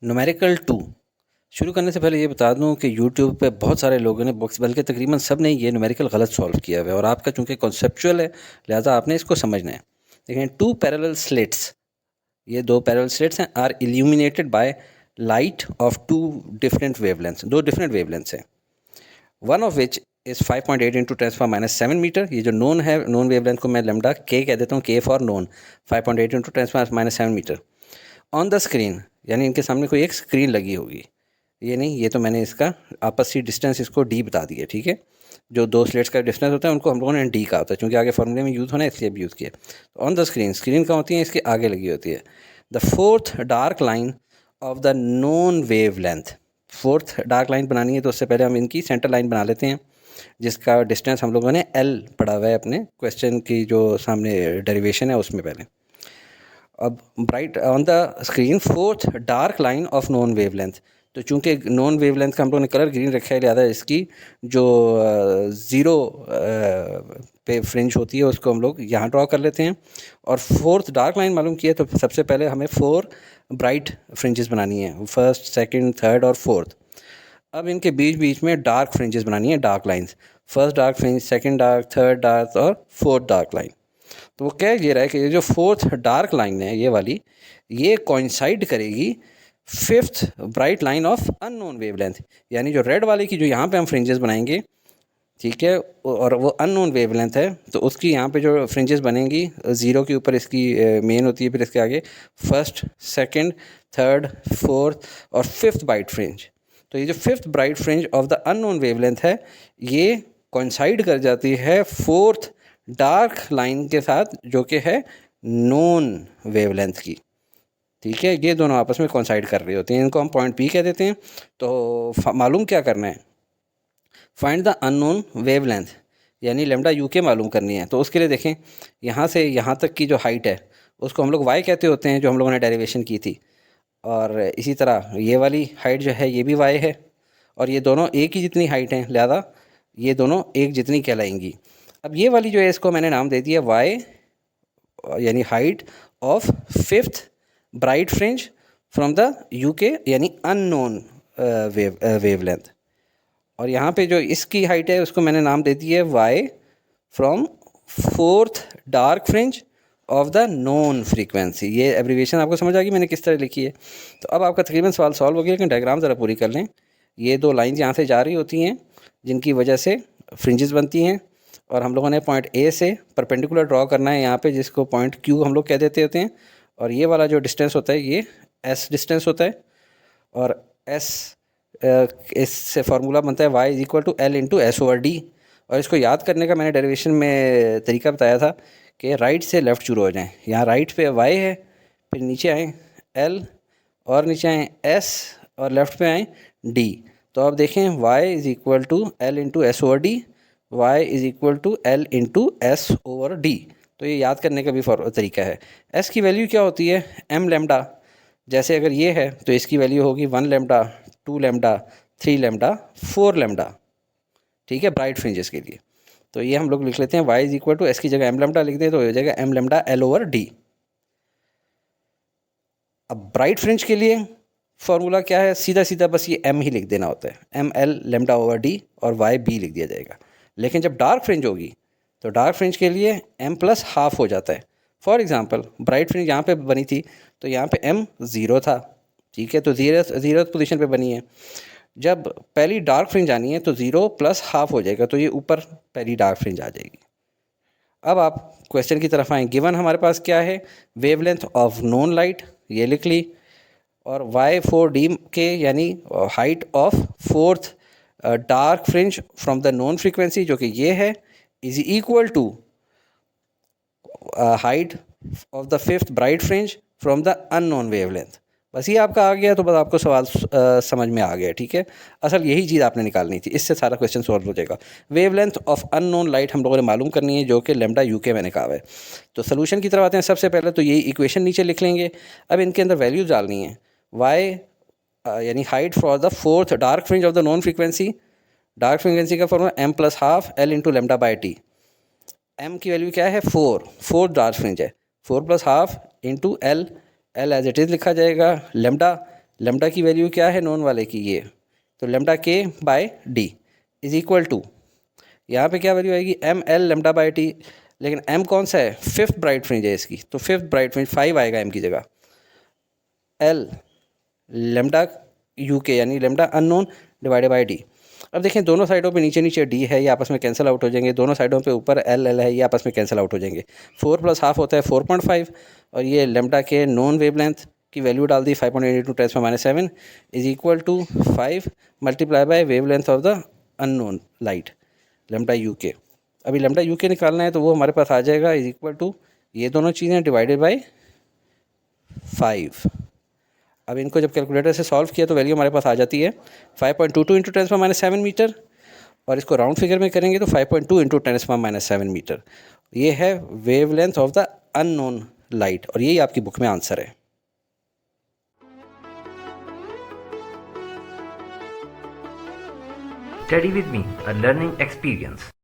Numerical 2 शुरू करने से पहले ये बता दूं कि यूट्यूब पे बहुत सारे लोगों ने बल्कि तकरीबन सब ने ये न्यूमेरिकल गलत सॉल्व किया हुआ है और आपका चूंकि कॉन्सेप्चुअल है लिहाजा आपने इसको समझना है। देखें, टू पैरेलल स्लिट्स, ये दो पैरेलल स्लिट्स हैं, are illuminated by light of two different wavelengths, दो डिफरेंट वेवलेंथ्स हैं। One of which is 5.8 into 10⁻⁷ metre. ये जो नोन है, नोन वेवलेंथ को मैं लैम्डा के कह देता हूँ, के for known, 5.8 into 10⁻⁷ metre. On the screen, यानी इनके सामने कोई एक स्क्रीन लगी होगी, ये नहीं, ये तो मैंने इसका आपसी डिस्टेंस इसको डी बता दिया, ठीक है। जो दो स्लेट्स का डिस्टेंस होता है उनको हम लोगों ने डी कहा होता है, क्योंकि आगे फॉर्मूले में यूज़ होना है इसलिए भी यूज़ किया। तो ऑन द स्क्रीन, स्क्रीन कहाँ होती है, इसके आगे लगी होती है। The fourth dark line of the known wave length, fourth dark line बनानी है तो उससे पहले हम इनकी सेंटर लाइन बना लेते हैं, जिसका डिस्टेंस हम लोगों ने एल पढ़ा हुआ है अपने क्वेश्चन की जो सामने डेरिवेशन है उसमें पहले। अब bright on the screen fourth dark line of non wavelength, तो चूंकि नॉन वेवलेंथ का हम लोगों ने कलर ग्रीन रखा है लिहाजा इसकी जो ज़ीरो पे फ्रिंज होती है उसको हम लोग यहाँ ड्रॉ कर लेते हैं। और फोर्थ डार्क लाइन मालूम किया तो सबसे पहले हमें 4 ब्राइट फ्रिंजेस बनानी है, फर्स्ट, सेकंड, थर्ड और फोर्थ। अब इनके बीच बीच में डार्क फ्रिंजेस बनानी है, dark lines, first dark fringe, second dark, third dark और फोर्थ डार्क लाइन। तो वो कह ये रहा है कि ये जो फोर्थ डार्क लाइन है ये वाली, ये कोइंसाइड करेगी fifth bright line of unknown wavelength, यानी जो रेड वाले की जो यहाँ पे हम फ्रिंजेस बनाएंगे, ठीक है, और वो अननोन वेवलेंथ है तो उसकी यहाँ पे जो फ्रिंजेस बनेंगी ज़ीरो के ऊपर इसकी मेन होती है, फिर इसके आगे फर्स्ट, सेकंड, थर्ड, फोर्थ और फिफ्थ ब्राइट फ्रिंज। तो ये जो fifth bright fringe of the unknown wavelength है ये कोइंसाइड कर जाती है फोर्थ डार्क लाइन के साथ जो कि है नोन वेवलेंथ की, ठीक है। ये दोनों आपस में कोइंसाइड कर रही होती हैं, इनको हम पॉइंट पी कह देते हैं। तो मालूम क्या करना है, फाइंड द अननोन वेवलेंथ, यानी लैम्डा यू के मालूम करनी है। तो उसके लिए देखें, यहाँ से यहाँ तक की जो हाइट है उसको हम लोग वाई कहते होते हैं, जो हम लोगों ने डेरिवेशन की थी। और इसी तरह ये वाली हाइट जो है ये भी वाई है, और ये दोनों एक ही जितनी हाइट हैं लिहाजा ये दोनों एक जितनी कहलाएंगी। अब ये वाली जो है इसको मैंने नाम दे दिया वाई, यानी height of fifth bright fringe from the UK, यानी अननोन वेवलेंथ। और यहाँ पे जो इसकी हाइट है उसको मैंने नाम दे दी है Y from fourth dark fringe of the known frequency. ये एब्रीविएशन आपको समझ आ गई मैंने किस तरह लिखी है। तो अब आपका तकरीबन सवाल सॉल्व हो गया, लेकिन डायग्राम ज़रा पूरी कर लें। ये दो लाइंस यहाँ से जा रही होती हैं जिनकी वजह से फ्रिंजेस बनती हैं, और हम लोगों ने पॉइंट ए से परपेंडिकुलर ड्रॉ करना है यहाँ पे, जिसको पॉइंट क्यू हम लोग कह देते होते हैं। और ये वाला जो डिस्टेंस होता है ये एस डिस्टेंस होता है, और एस इससे फार्मूला बनता है y is equal to L into S over D. और इसको याद करने का मैंने डेरिवेशन में तरीका बताया था कि राइट से लेफ़्ट शुरू हो जाएं। यहाँ राइट पे y है, फिर नीचे आएँ l, और नीचे आएँ s, और लेफ़्ट पे आएँ d। तो आप देखें y is equal to L into S over D, Y is equal to L into S over D. तो ये याद करने का भी तरीका है। s की वैल्यू क्या होती है, m लैम्डा। जैसे अगर ये है तो इसकी वैल्यू होगी 1 लैम्डा, 2 लैम्डा, 3 लैम्डा, 4 लैम्डा, ठीक है, ब्राइट फ्रिंजेस के लिए। तो ये हम लोग लिख लेते हैं y is equal to S की जगह m लैम्डा लिख दें तो हो जाएगा m lambda l over d। अब ब्राइट फ्रिंज के लिए फॉर्मूला क्या है, सीधा सीधा बस ये m ही लिख देना होता है, m l lambda over d, और y b लिख दिया जाएगा। लेकिन जब डार्क फ्रिंज होगी तो डार्क फ्रिंज के लिए m प्लस हाफ हो जाता है। फॉर एग्जांपल ब्राइट फ्रिंज यहाँ पे बनी थी तो यहाँ पे m 0 था, ठीक है, तो ज़ीरो पोजीशन पे बनी है। जब पहली डार्क फ्रिंज आनी है तो 0 प्लस हाफ हो जाएगा, तो ये ऊपर पहली डार्क फ्रिंज आ जाएगी। अब आप क्वेश्चन की तरफ आएँ। गिवन हमारे पास क्या है, वेवलेंथ ऑफ नोन लाइट, ये लिख ली, और y4d के यानी height of fourth dark fringe from the non frequency जो कि ये है, is equal to height of the fifth bright fringe from the unknown wavelength. बस ये आपका आ गया तो बस आपको सवाल समझ में आ गया, ठीक है। असल यही चीज़ आपने निकालनी थी, इससे सारा क्वेश्चन सॉल्व हो जाएगा। वेवलेंथ ऑफ अननोन लाइट हम लोगों ने मालूम करनी है जो कि लैम्डा यू के मैंने कहा है। तो सोल्यूशन की तरफ आते हैं। सबसे पहले तो यही इक्वेशन नीचे लिख लेंगे। अब इनके अंदर वैल्यूज डालनी है, वाई यानी height for the fourth dark fringe of the non frequency, dark frequency का formula m plus half l into lambda by T. m की वैल्यू क्या है 4, डार्क फ्रिंज है, 4 plus half into l, as it is लिखा जाएगा, lambda lambda की value क्या है नोन वाले की, ये तो लेमडा के by d is equal to, यहाँ पे क्या वैल्यू आएगी m l lambda by t, लेकिन एम कौन सा है, फिफ्थ ब्राइट फ्रिंज है इसकी, तो फिफ्थ ब्राइट फ्रिंज 5 आएगा एम की जगह, एल लेमडा यू के यानी lambda unknown divided by D. अब देखें दोनों साइडों पे नीचे नीचे डी है, ये आपस में कैंसिल आउट हो जाएंगे, दोनों साइडों पे ऊपर एल एल है, ये आपस में कैंसिल आउट हो जाएंगे। 4 प्लस हाफ होता है 4.5 और ये लेमडा के नॉन वेवलेंथ की वैल्यू डाल दी 5.82 × 10⁻⁷ is equal to 5 multiply by wavelength of the unknown light lambda u के। अभी लेमडा यू के निकालना है तो वो हमारे पास आ जाएगा इज इक्वल टू ये दोनों चीज़ें डिवाइडेड बाय 5। अब इनको जब कैलकुलेटर से सॉल्व किया तो वैल्यू हमारे पास आ जाती है 5.22 × 10⁻⁷ मीटर, और इसको राउंड फिगर में करेंगे तो 5.2 × 10⁻⁷ मीटर। ये है wavelength of the unknown light और यही आपकी बुक में आंसर है। Study with me, a learning experience.